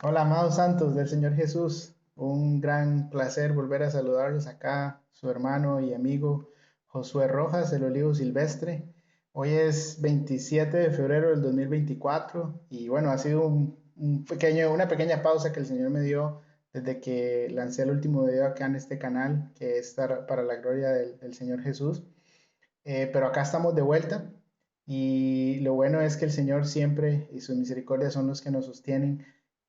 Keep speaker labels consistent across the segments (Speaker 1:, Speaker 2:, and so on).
Speaker 1: Hola, amados santos del Señor Jesús. Un gran placer volver a saludarlos acá, su hermano y amigo Josué Rojas, el Olivo Silvestre. Hoy es 27 de febrero del 2024 y bueno, ha sido una pequeña pausa que el Señor me dio desde que lancé el último video acá en este canal, que es para la gloria del Señor Jesús. Pero acá estamos de vuelta y lo bueno es que el Señor siempre y sus misericordias son los que nos sostienen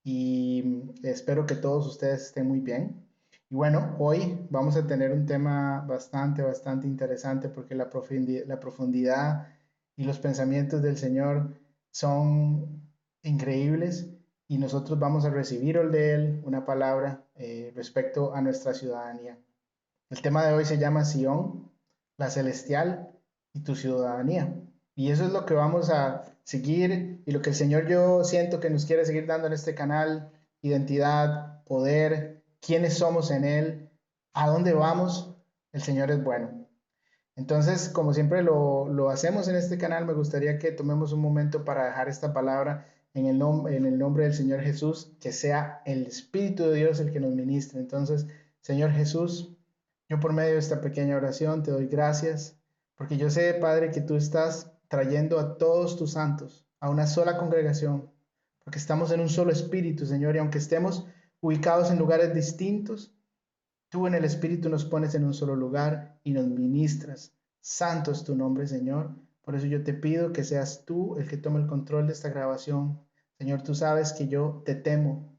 Speaker 1: y espero que todos ustedes estén muy bien. Y bueno, hoy vamos a tener un tema bastante interesante porque la profundidad y los pensamientos del Señor son increíbles y nosotros vamos a recibir hoy de Él una palabra respecto a nuestra ciudadanía. El tema de hoy se llama Sion, la celestial y tu ciudadanía. Y eso es lo que vamos a seguir y lo que el Señor yo siento que nos quiere seguir dando en este canal, identidad, poder, quiénes somos en Él, a dónde vamos, el Señor es bueno. Entonces, como siempre lo hacemos en este canal, me gustaría que tomemos un momento para dejar esta palabra en el nombre del Señor Jesús, que sea el Espíritu de Dios el que nos ministre. Entonces, Señor Jesús, yo por medio de esta pequeña oración te doy gracias, porque yo sé, Padre, que tú estás trayendo a todos tus santos a una sola congregación, porque estamos en un solo espíritu, Señor, y aunque estemos ubicados en lugares distintos, tú en el Espíritu nos pones en un solo lugar y nos ministras. Santo es tu nombre, Señor. Por eso yo te pido que seas tú el que tome el control de esta grabación. Señor, tú sabes que yo te temo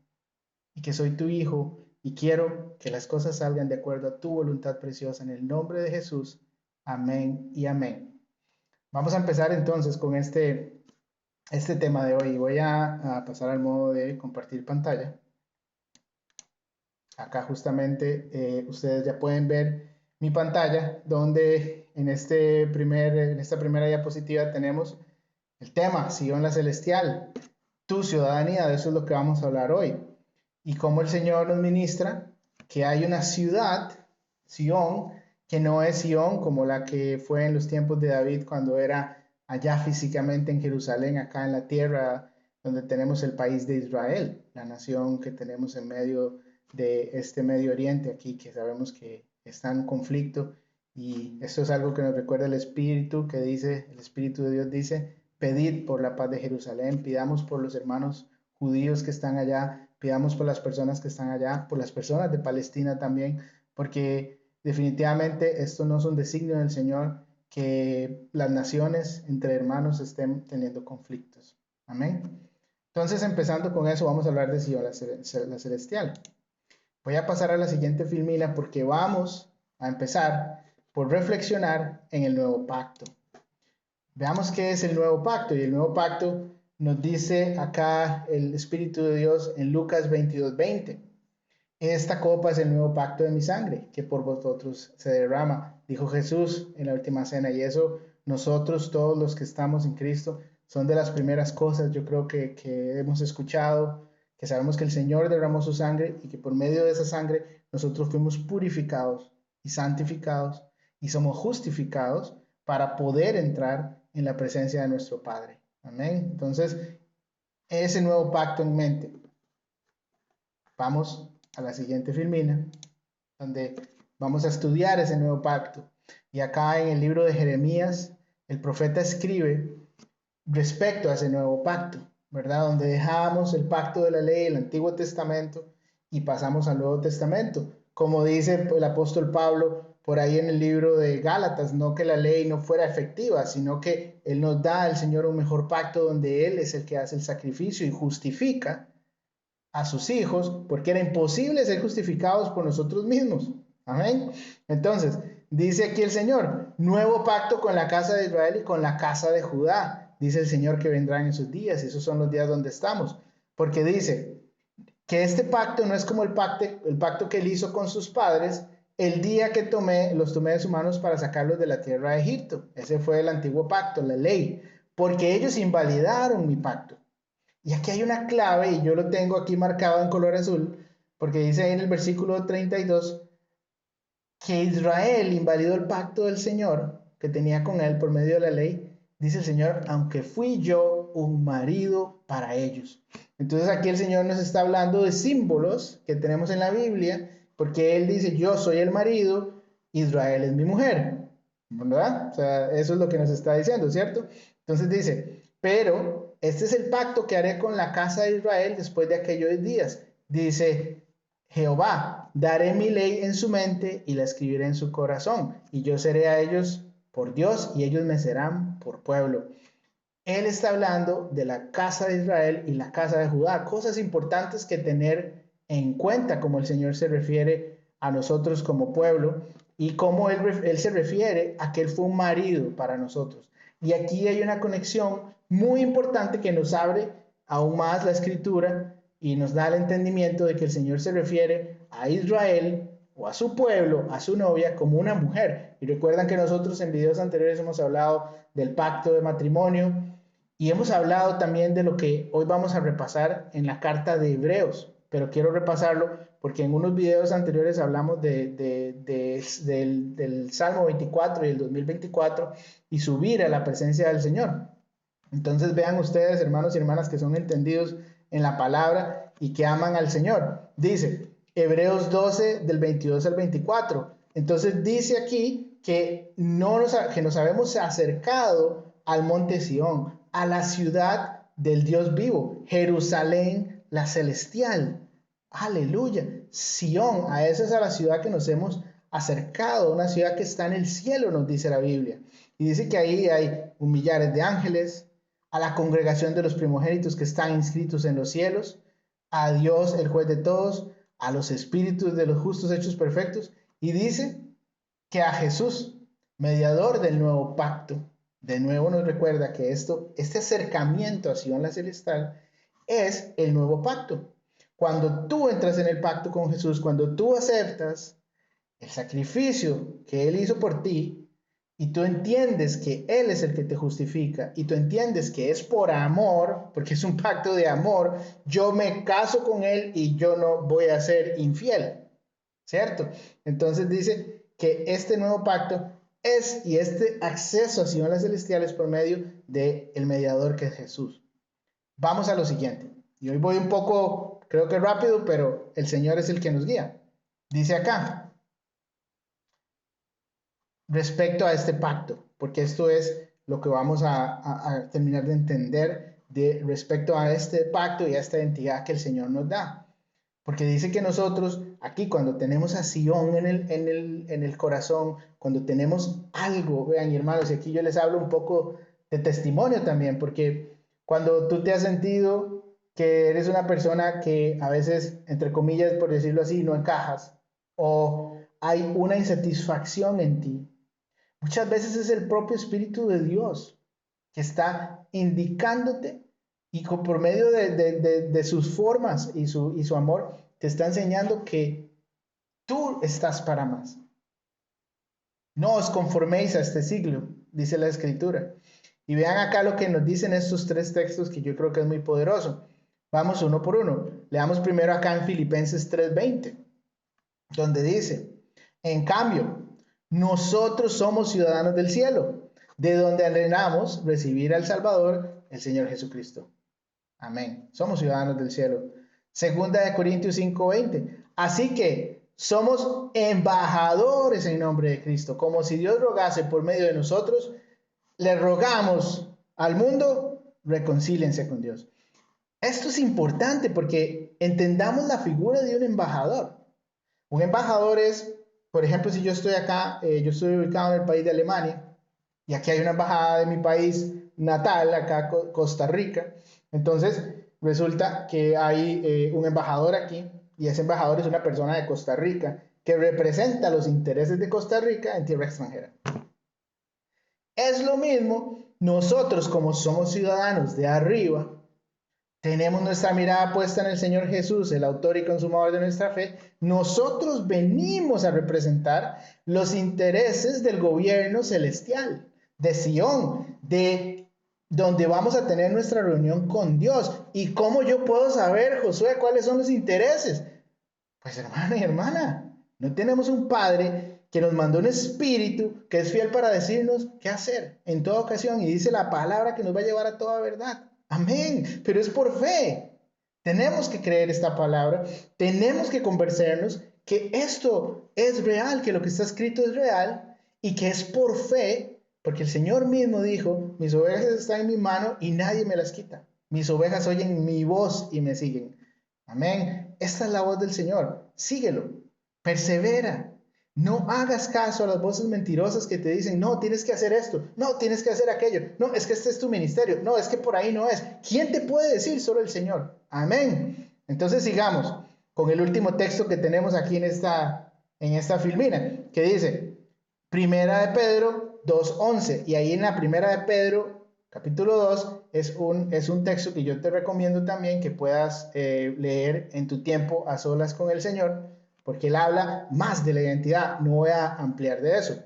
Speaker 1: y que soy tu hijo y quiero que las cosas salgan de acuerdo a tu voluntad preciosa. En el nombre de Jesús. Amén y amén. Vamos a empezar entonces con este tema de hoy. Voy a pasar al modo de compartir pantalla. Acá justamente ustedes ya pueden ver mi pantalla donde en esta primera diapositiva tenemos el tema, Sion la Celestial, tu ciudadanía, de eso es lo que vamos a hablar hoy. Y cómo el Señor nos ministra que hay una ciudad, Sion, que no es Sion como la que fue en los tiempos de David cuando era allá físicamente en Jerusalén, acá en la tierra donde tenemos el país de Israel, la nación que tenemos en medio de este Medio Oriente aquí, que sabemos que está en conflicto. Y esto es algo que nos recuerda el Espíritu, que dice, el Espíritu de Dios dice, pedid por la paz de Jerusalén, pidamos por los hermanos judíos que están allá, pidamos por las personas que están allá, por las personas de Palestina también, porque definitivamente esto no es un designio del Señor que las naciones entre hermanos estén teniendo conflictos. Amén. Entonces, empezando con eso, vamos a hablar de Sion, la celestial. Voy a pasar a la siguiente filmina porque vamos a empezar por reflexionar en el nuevo pacto. Veamos qué es el nuevo pacto. Y el nuevo pacto nos dice acá el Espíritu de Dios en Lucas 22:20. Esta copa es el nuevo pacto de mi sangre, que por vosotros se derrama, dijo Jesús en la última cena. Y eso nosotros, todos los que estamos en Cristo, son de las primeras cosas yo creo que hemos escuchado, que sabemos que el Señor derramó su sangre y que por medio de esa sangre nosotros fuimos purificados y santificados y somos justificados para poder entrar en la presencia de nuestro Padre. Amén. Entonces, ese nuevo pacto en mente. Vamos a la siguiente filmina, donde vamos a estudiar ese nuevo pacto. Y acá en el libro de Jeremías, el profeta escribe respecto a ese nuevo pacto, ¿verdad? Donde dejamos el pacto de la ley, el Antiguo Testamento, y pasamos al Nuevo Testamento. Como dice el apóstol Pablo por ahí en el libro de Gálatas, no que la ley no fuera efectiva, sino que Él nos da al Señor un mejor pacto donde Él es el que hace el sacrificio y justifica a sus hijos, porque era imposible ser justificados por nosotros mismos. Amén. Entonces, dice aquí el Señor, nuevo pacto con la casa de Israel y con la casa de Judá. Dice el Señor que vendrán en sus días, y esos son los días donde estamos. Porque dice que este pacto no es como el pacto que él hizo con sus padres el día que los tomé de sus manos para sacarlos de la tierra de Egipto. Ese fue el antiguo pacto, la ley. Porque ellos invalidaron mi pacto. Y aquí hay una clave, y yo lo tengo aquí marcado en color azul, porque dice ahí en el versículo 32 que Israel invalidó el pacto del Señor que tenía con él por medio de la ley. Dice el Señor, aunque fui yo un marido para ellos. Entonces aquí el Señor nos está hablando de símbolos que tenemos en la Biblia, porque Él dice, yo soy el marido, Israel es mi mujer, ¿verdad? O sea, eso es lo que nos está diciendo, ¿cierto? Entonces dice, pero este es el pacto que haré con la casa de Israel después de aquellos días. Dice Jehová, daré mi ley en su mente y la escribiré en su corazón, y yo seré a ellos por Dios y ellos me serán por pueblo. Él está hablando de la casa de Israel y la casa de Judá, cosas importantes que tener en cuenta como el Señor se refiere a nosotros como pueblo y cómo él se refiere a que Él fue un marido para nosotros. Y aquí hay una conexión muy importante que nos abre aún más la escritura y nos da el entendimiento de que el Señor se refiere a Israel o a su pueblo, a su novia, como una mujer. Y recuerdan que nosotros en videos anteriores hemos hablado del pacto de matrimonio, y hemos hablado también de lo que hoy vamos a repasar en la carta de Hebreos, pero quiero repasarlo porque en unos videos anteriores hablamos del Salmo 24 y el 2024 y subir a la presencia del Señor. Entonces vean ustedes, hermanos y hermanas que son entendidos en la palabra y que aman al Señor. Dice Hebreos 12 del 22 al 24. Entonces dice aquí que nos habemos acercado al monte Sión, a la ciudad del Dios vivo, Jerusalén la celestial. Aleluya. Sión, a esa es a la ciudad que nos hemos acercado, una ciudad que está en el cielo, nos dice la Biblia. Y dice que ahí hay millares de ángeles, a la congregación de los primogénitos que están inscritos en los cielos, a Dios, el juez de todos, a los espíritus de los justos hechos perfectos, y dice que a Jesús, mediador del nuevo pacto, de nuevo nos recuerda que este acercamiento a Sion la celestial es el nuevo pacto. Cuando tú entras en el pacto con Jesús, cuando tú aceptas el sacrificio que Él hizo por ti, y tú entiendes que Él es el que te justifica, y tú entiendes que es por amor, porque es un pacto de amor, yo me caso con Él y yo no voy a ser infiel, ¿cierto? Entonces dice que este nuevo pacto es, y este acceso a las celestiales por medio del mediador que es Jesús. Vamos a lo siguiente. Y hoy voy un poco, creo que rápido, pero el Señor es el que nos guía. Dice acá, respecto a este pacto, porque esto es lo que vamos a terminar de entender respecto a este pacto y a esta identidad que el Señor nos da. Porque dice que nosotros aquí cuando tenemos a Sion en el corazón, cuando tenemos algo, vean hermanos, y aquí yo les hablo un poco de testimonio también, porque cuando tú te has sentido que eres una persona que a veces, entre comillas, por decirlo así, no encajas, o hay una insatisfacción en ti, muchas veces es el propio Espíritu de Dios que está indicándote y por medio de sus formas y su amor te está enseñando que tú estás para más. No os conforméis a este siglo, dice la Escritura. Y vean acá lo que nos dicen estos tres textos que yo creo que es muy poderoso. Vamos uno por uno. Leamos primero acá en Filipenses 3:20, donde dice, en cambio, nosotros somos ciudadanos del cielo, de donde anhelamos recibir al Salvador, el Señor Jesucristo. Amén. Somos ciudadanos del cielo. Segunda de Corintios 5:20. Así que somos embajadores en nombre de Cristo, como si Dios rogase por medio de nosotros, le rogamos al mundo, reconcílense con Dios. Esto es importante porque entendamos la figura de un embajador. Un embajador es, por ejemplo, si yo estoy acá, yo estoy ubicado en el país de Alemania, y aquí hay una embajada de mi país natal, acá Costa Rica. Entonces, resulta que hay un embajador aquí, y ese embajador es una persona de Costa Rica que representa los intereses de Costa Rica en tierra extranjera. Es lo mismo, nosotros como somos ciudadanos de arriba, tenemos nuestra mirada puesta en el Señor Jesús, el autor y consumador de nuestra fe. Nosotros venimos a representar los intereses del gobierno celestial, de Sion, de donde vamos a tener nuestra reunión con Dios. ¿Y cómo yo puedo saber, Josué, cuáles son los intereses? Pues hermano y hermana, no tenemos un Padre que nos mandó un Espíritu que es fiel para decirnos qué hacer en toda ocasión y dice la palabra que nos va a llevar a toda verdad. Amén, pero es por fe. Tenemos que creer esta palabra, tenemos que convencernos que esto es real, que lo que está escrito es real y que es por fe, porque el Señor mismo dijo, mis ovejas están en mi mano y nadie me las quita. Mis ovejas oyen mi voz y me siguen. Amén. Esta es la voz del Señor. Síguelo, persevera. No hagas caso a las voces mentirosas que te dicen, no, tienes que hacer esto, no, tienes que hacer aquello, no, es que este es tu ministerio, no, es que por ahí no es. ¿Quién te puede decir? Solo el Señor. Amén. Entonces sigamos con el último texto que tenemos aquí en esta filmina, que dice, Primera de Pedro 2:11, y ahí en la Primera de Pedro, capítulo 2, es un texto que yo te recomiendo también que puedas leer en tu tiempo a solas con el Señor, porque él habla más de la identidad, no voy a ampliar de eso.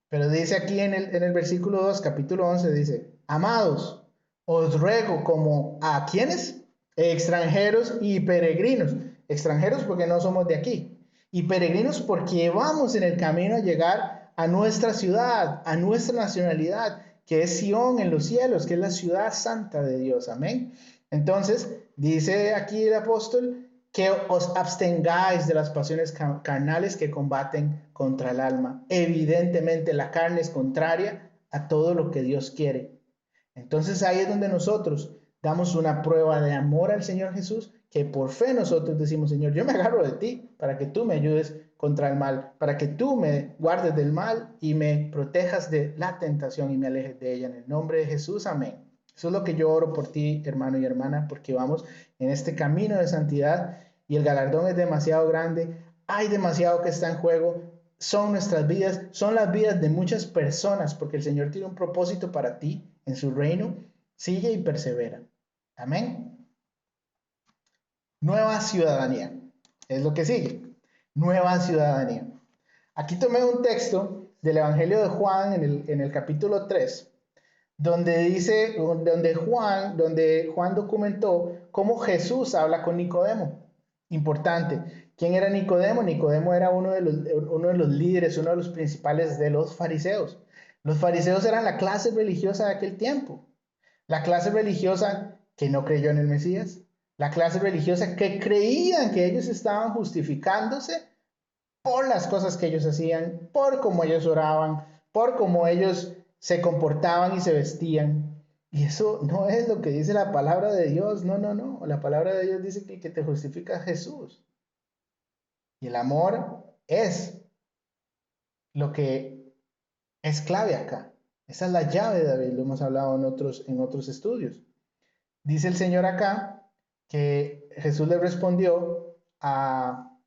Speaker 1: Pero dice aquí en el versículo 2, capítulo 11, dice, amados, os ruego como a quienes, extranjeros y peregrinos, extranjeros porque no somos de aquí, y peregrinos porque vamos en el camino a llegar a nuestra ciudad, a nuestra nacionalidad, que es Sión en los cielos, que es la ciudad santa de Dios, amén. Entonces, dice aquí el apóstol, que os abstengáis de las pasiones carnales que combaten contra el alma. Evidentemente la carne es contraria a todo lo que Dios quiere. Entonces ahí es donde nosotros damos una prueba de amor al Señor Jesús, que por fe nosotros decimos, Señor, yo me agarro de ti para que tú me ayudes contra el mal, para que tú me guardes del mal y me protejas de la tentación y me alejes de ella. En el nombre de Jesús, amén. Eso es lo que yo oro por ti, hermano y hermana, porque vamos en este camino de santidad y el galardón es demasiado grande, hay demasiado que está en juego, son nuestras vidas, son las vidas de muchas personas, porque el Señor tiene un propósito para ti en su reino, sigue y persevera. Amén. Nueva ciudadanía, es lo que sigue. Nueva ciudadanía. Aquí tomé un texto del Evangelio de Juan en el capítulo 3, donde dice, donde Juan documentó cómo Jesús habla con Nicodemo. Importante. ¿Quién era Nicodemo? Nicodemo era uno de los líderes, uno de los principales de los fariseos. Los fariseos eran la clase religiosa de aquel tiempo. La clase religiosa que no creyó en el Mesías. La clase religiosa que creían que ellos estaban justificándose por las cosas que ellos hacían, por cómo ellos oraban, por cómo ellos se comportaban y se vestían. Y eso no es lo que dice la palabra de Dios. No, no, no. La palabra de Dios dice que te justifica Jesús. Y el amor es lo que es clave acá. Esa es la llave de David, lo hemos hablado en otros estudios. Dice el Señor acá que Jesús le respondió a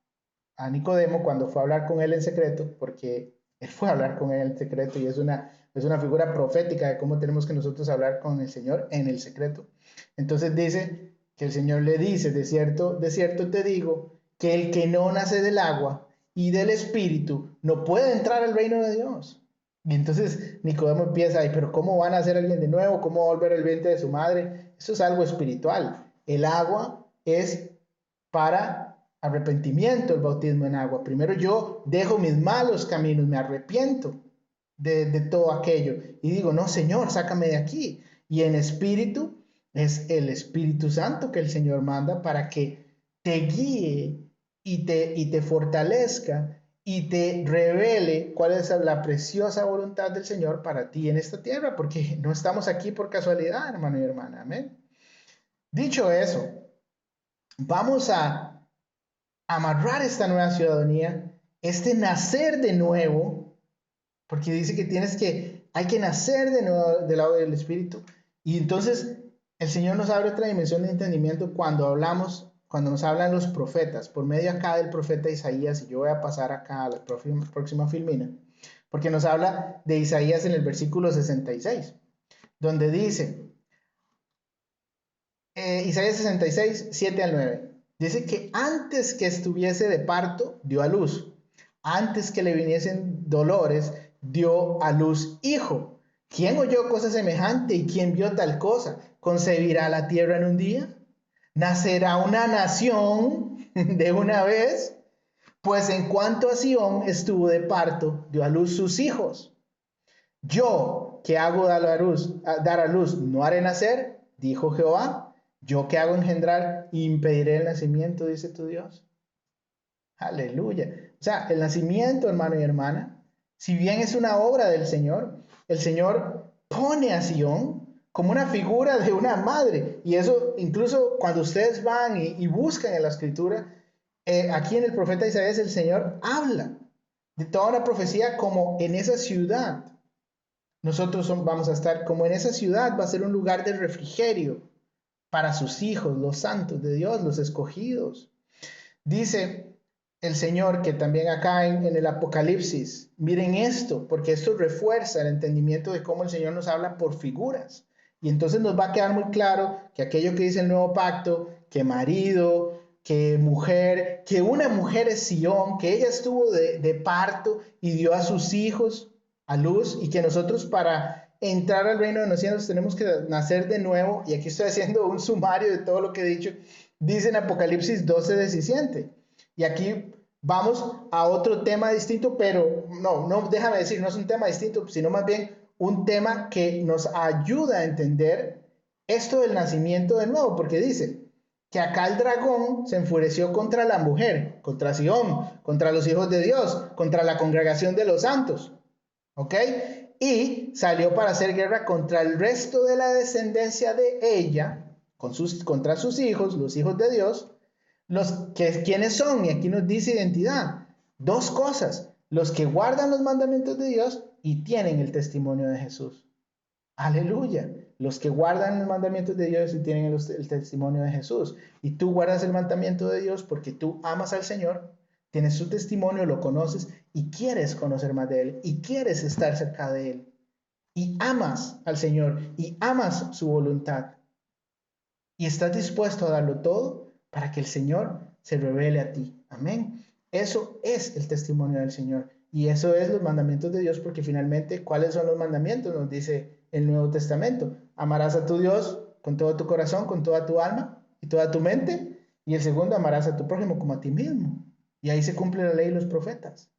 Speaker 1: Nicodemo cuando fue a hablar con él en secreto, porque él fue a hablar con él en secreto y es una figura profética de cómo tenemos que nosotros hablar con el Señor en el secreto. Entonces dice que el Señor le dice, de cierto te digo, que el que no nace del agua y del Espíritu no puede entrar al reino de Dios. Y entonces Nicodemo empieza, ay, pero ¿cómo van a hacer alguien de nuevo? ¿Cómo va a volver al vientre de su madre? Eso es algo espiritual. El agua es para arrepentimiento, el bautismo en agua. Primero yo dejo mis malos caminos, me arrepiento de todo aquello y digo, no, Señor, sácame de aquí. Y en espíritu es el Espíritu Santo que el Señor manda para que te guíe y te fortalezca y te revele cuál es la preciosa voluntad del Señor para ti en esta tierra, porque no estamos aquí por casualidad, hermano y hermana. Amén. Dicho eso, vamos a amarrar esta nueva ciudadanía, este nacer de nuevo, porque dice que hay que nacer de nuevo del lado del Espíritu. Y entonces el Señor nos abre otra dimensión de entendimiento cuando nos hablan los profetas, por medio acá del profeta Isaías, y yo voy a pasar acá a la próxima filmina, porque nos habla de Isaías en el versículo 66, donde dice, Isaías 66, 7 al 9. Dice que antes que estuviese de parto, dio a luz. Antes que le viniesen dolores, dio a luz hijo. ¿Quién oyó cosa semejante y quién vio tal cosa? ¿Concebirá la tierra en un día? ¿Nacerá una nación de una vez? Pues en cuanto a Sión estuvo de parto, dio a luz sus hijos. Yo, que hago dar a luz, no haré nacer, dijo Jehová. ¿Yo qué hago engendrar? Impediré el nacimiento, dice tu Dios. Aleluya. O sea, el nacimiento, hermano y hermana, si bien es una obra del Señor, el Señor pone a Sión como una figura de una madre. Y eso, incluso cuando ustedes van y buscan en la escritura, aquí en el profeta Isaías, el Señor habla de toda una profecía como en esa ciudad. Nosotros vamos a estar como en esa ciudad, va a ser un lugar de refrigerio para sus hijos, los santos de Dios, los escogidos. Dice el Señor que también acá en el Apocalipsis, miren esto, porque esto refuerza el entendimiento de cómo el Señor nos habla por figuras. Y entonces nos va a quedar muy claro que aquello que dice el nuevo pacto, que marido, que mujer, que una mujer es Sión, que ella estuvo de parto y dio a sus hijos a luz, y que nosotros para entrar al reino de los cielos tenemos que nacer de nuevo. Y aquí estoy haciendo un sumario de todo lo que he dicho. Dice en Apocalipsis 12:17. Y aquí vamos a otro tema distinto, pero no, déjame decir, no es un tema distinto, sino más bien un tema que nos ayuda a entender esto del nacimiento de nuevo, porque dice que acá el dragón se enfureció contra la mujer, contra Sión, contra los hijos de Dios, contra la congregación de los santos, ¿ok? Y salió para hacer guerra contra el resto de la descendencia de ella, contra sus hijos, los hijos de Dios. ¿Quiénes son? Y aquí nos dice identidad. Dos cosas: los que guardan los mandamientos de Dios y tienen el testimonio de Jesús. Aleluya. Los que guardan los mandamientos de Dios y tienen el testimonio de Jesús. Y tú guardas el mandamiento de Dios porque tú amas al Señor, tienes su testimonio, lo conoces y quieres conocer más de Él y quieres estar cerca de Él. Y amas al Señor y amas su voluntad. Y estás dispuesto a darlo todo para que el Señor se revele a ti. Amén. Eso es el testimonio del Señor. Y eso es los mandamientos de Dios, porque finalmente, ¿cuáles son los mandamientos? Nos dice el Nuevo Testamento. Amarás a tu Dios con todo tu corazón, con toda tu alma y toda tu mente. Y el segundo, amarás a tu prójimo como a ti mismo. Y ahí se cumple la ley y los profetas.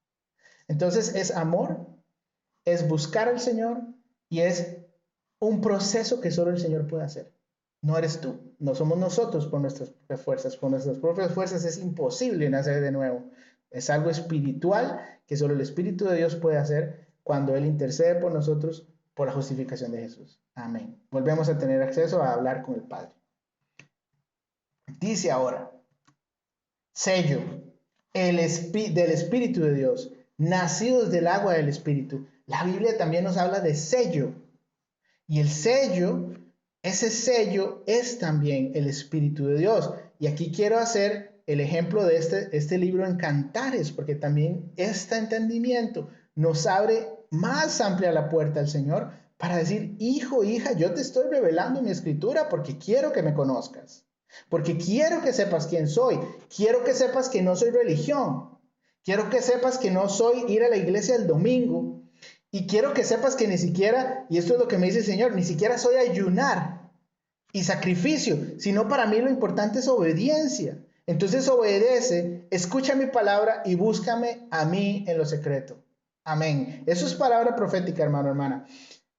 Speaker 1: Entonces es amor, es buscar al Señor y es un proceso que solo el Señor puede hacer. No eres tú, no somos nosotros por nuestras propias fuerzas. Por nuestras propias fuerzas es imposible nacer de nuevo. Es algo espiritual que solo el Espíritu de Dios puede hacer cuando Él intercede por nosotros por la justificación de Jesús. Amén. Volvemos a tener acceso a hablar con el Padre. Dice ahora, sello del Espíritu de Dios, nacidos del agua del Espíritu. La Biblia también nos habla de sello. Y el sello, ese sello es también el Espíritu de Dios. Y aquí quiero hacer el ejemplo de este libro en Cantares, porque también este entendimiento nos abre más amplia la puerta al Señor para decir: hijo, hija, yo te estoy revelando mi escritura porque quiero que me conozcas, porque quiero que sepas quién soy, quiero que sepas que no soy religión, quiero que sepas que no soy ir a la iglesia el domingo, y quiero que sepas que ni siquiera, y esto es lo que me dice el Señor, ni siquiera soy ayunar y sacrificio, sino para mí lo importante es obediencia. Entonces obedece, escucha mi palabra y búscame a mí en lo secreto. Amén. Eso es palabra profética, hermano, hermana.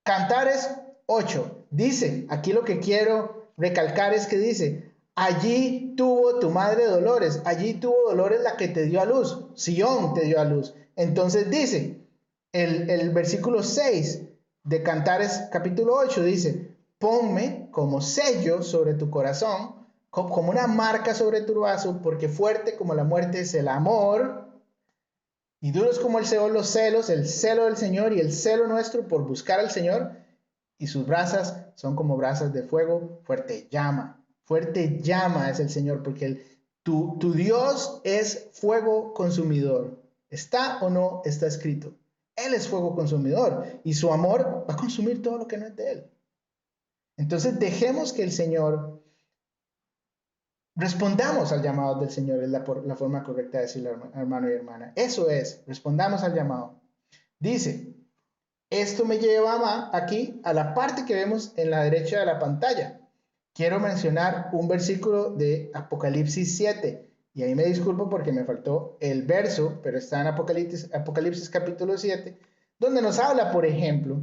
Speaker 1: Cantares 8 dice, aquí lo que quiero recalcar es que dice: allí tuvo tu madre dolores, allí tuvo dolores la que te dio a luz, Sión te dio a luz. Entonces dice, el versículo 6 de Cantares capítulo 8 dice: ponme como sello sobre tu corazón, como una marca sobre tu brazo, porque fuerte como la muerte es el amor, y duros como el celo del Señor y el celo nuestro por buscar al Señor, y sus brasas son como brasas de fuego, fuerte llama es el Señor, porque tu Dios es fuego consumidor. ¿Está o no está escrito? Él es fuego consumidor y su amor va a consumir todo lo que no es de Él. Entonces dejemos que el Señor, respondamos al llamado del Señor, es la forma correcta de decirlo, hermano y hermana. Eso es, respondamos al llamado. Dice, esto me lleva aquí a la parte que vemos en la derecha de la pantalla. Quiero mencionar un versículo de Apocalipsis 7. Y ahí me disculpo porque me faltó el verso, pero está en Apocalipsis capítulo 7, donde nos habla, por ejemplo,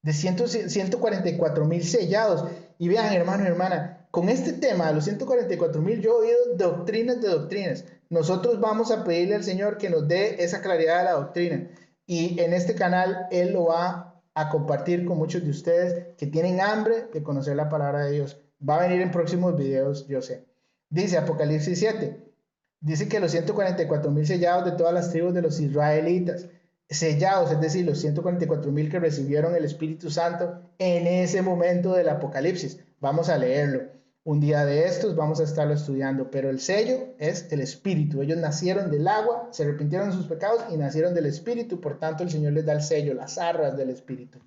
Speaker 1: de 144,000 sellados. Y vean, hermano y hermana, con este tema de los 144,000, yo he oído doctrinas de doctrinas. Nosotros vamos a pedirle al Señor que nos dé esa claridad de la doctrina. Y en este canal Él lo va a compartir con muchos de ustedes que tienen hambre de conocer la palabra de Dios. Va a venir en próximos videos, yo sé. Dice Apocalipsis 7. Dice que los 144,000 sellados de todas las tribus de los israelitas, sellados, es decir, los 144,000 que recibieron el Espíritu Santo en ese momento del Apocalipsis. Vamos a leerlo. Un día de estos vamos a estarlo estudiando, pero el sello es el Espíritu. Ellos nacieron del agua, se arrepintieron de sus pecados y nacieron del Espíritu, por tanto el Señor les da el sello, las arras del Espíritu.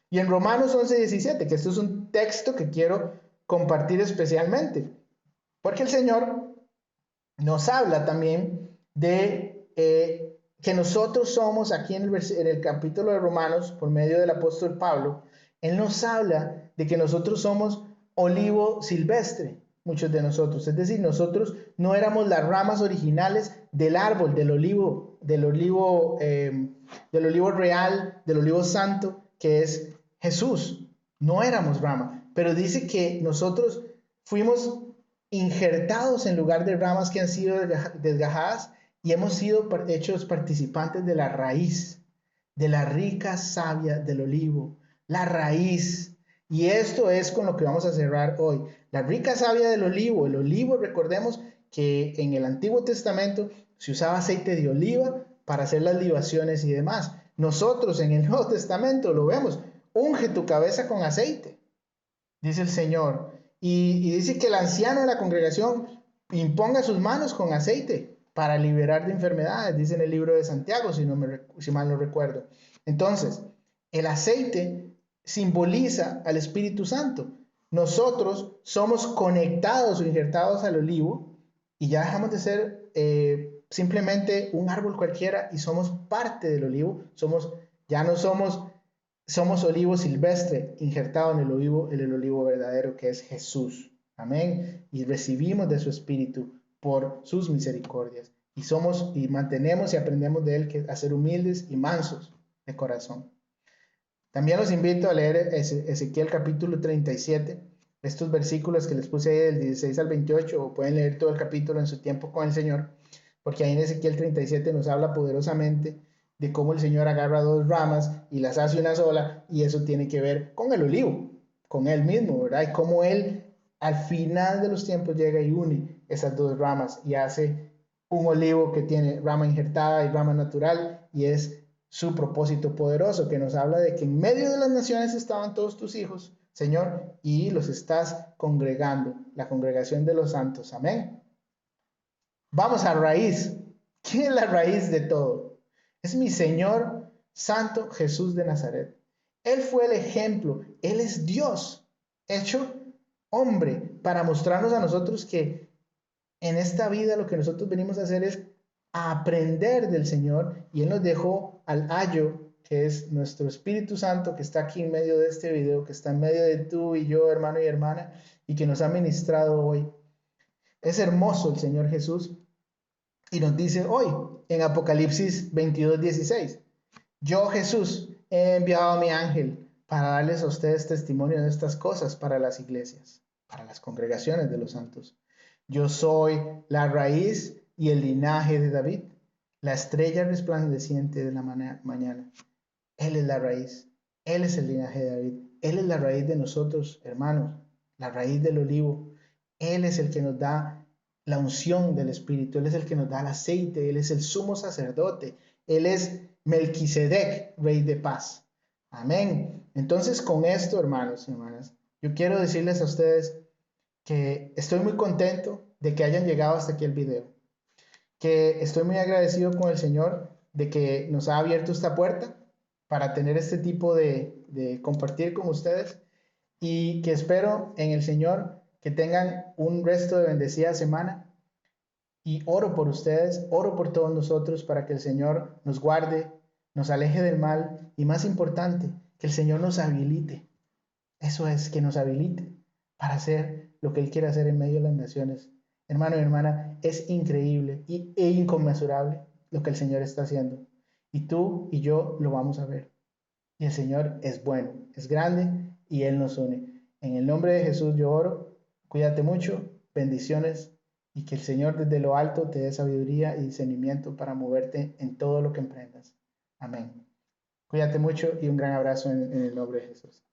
Speaker 1: Y en Romanos 11:17, que esto es un texto que quiero compartir especialmente, porque el Señor nos habla también de que nosotros somos, aquí en el capítulo de Romanos, por medio del apóstol Pablo, él nos habla de que nosotros somos olivo silvestre, muchos de nosotros. Es decir, nosotros no éramos las ramas originales del árbol, del olivo real, del olivo santo, que es Jesús. No éramos rama, pero dice que nosotros fuimos injertados en lugar de ramas que han sido desgajadas y hemos sido hechos participantes de la raíz, de la rica savia del olivo, la raíz. Y esto es con lo que vamos a cerrar hoy. La rica savia del olivo. El olivo, recordemos que en el Antiguo Testamento se usaba aceite de oliva para hacer las libaciones y demás. Nosotros en el Nuevo Testamento lo vemos. Unge tu cabeza con aceite, dice el Señor. Y dice que el anciano de la congregación imponga sus manos con aceite para liberar de enfermedades, dice en el libro de Santiago, si mal no recuerdo. Entonces, el aceite simboliza al Espíritu Santo. Nosotros somos conectados o injertados al olivo y ya dejamos de ser simplemente un árbol cualquiera y somos parte del olivo. Ya no somos olivo silvestre injertado en el olivo verdadero que es Jesús. Amén. Y recibimos de su Espíritu por sus misericordias. Y mantenemos y aprendemos de él a ser humildes y mansos de corazón. También los invito a leer Ezequiel capítulo 37, estos versículos que les puse ahí del 16 al 28, o pueden leer todo el capítulo en su tiempo con el Señor, porque ahí en Ezequiel 37 nos habla poderosamente de cómo el Señor agarra dos ramas y las hace una sola, y eso tiene que ver con el olivo, con él mismo, ¿verdad? Y cómo él al final de los tiempos llega y une esas dos ramas y hace un olivo que tiene rama injertada y rama natural, y es su propósito poderoso, que nos habla de que en medio de las naciones estaban todos tus hijos, Señor, y los estás congregando, la congregación de los santos. Amén. Vamos a raíz. ¿Quién es la raíz de todo? Es mi Señor Santo Jesús de Nazaret. Él fue el ejemplo. Él es Dios hecho hombre para mostrarnos a nosotros que en esta vida lo que nosotros venimos a hacer es a aprender del Señor, y Él nos dejó al ayo, que es nuestro Espíritu Santo, que está aquí en medio de este video, que está en medio de tú y yo, hermano y hermana, y que nos ha ministrado hoy. Es hermoso el Señor Jesús, y nos dice hoy en Apocalipsis 22:16, yo Jesús he enviado a mi ángel para darles a ustedes testimonio de estas cosas para las iglesias, para las congregaciones de los santos. Yo soy la raíz y el linaje de David, la estrella resplandeciente de la mañana. Él es la raíz, Él es el linaje de David, Él es la raíz de nosotros, hermanos, la raíz del olivo. Él es el que nos da la unción del Espíritu, Él es el que nos da el aceite, Él es el sumo sacerdote, Él es Melquisedec, rey de paz. Amén. Entonces, con esto, hermanos y hermanas, yo quiero decirles a ustedes que estoy muy contento de que hayan llegado hasta aquí el video, que estoy muy agradecido con el Señor de que nos ha abierto esta puerta para tener este tipo de compartir con ustedes, y que espero en el Señor que tengan un resto de bendecida semana, y oro por ustedes, oro por todos nosotros para que el Señor nos guarde, nos aleje del mal y, más importante, que el Señor nos habilite. Eso es, que nos habilite para hacer lo que Él quiere hacer en medio de las naciones. Hermano y hermana, es increíble e inconmensurable lo que el Señor está haciendo. Y tú y yo lo vamos a ver. Y el Señor es bueno, es grande, y Él nos une. En el nombre de Jesús yo oro, cuídate mucho, bendiciones y que el Señor desde lo alto te dé sabiduría y discernimiento para moverte en todo lo que emprendas. Amén. Cuídate mucho y un gran abrazo en el nombre de Jesús.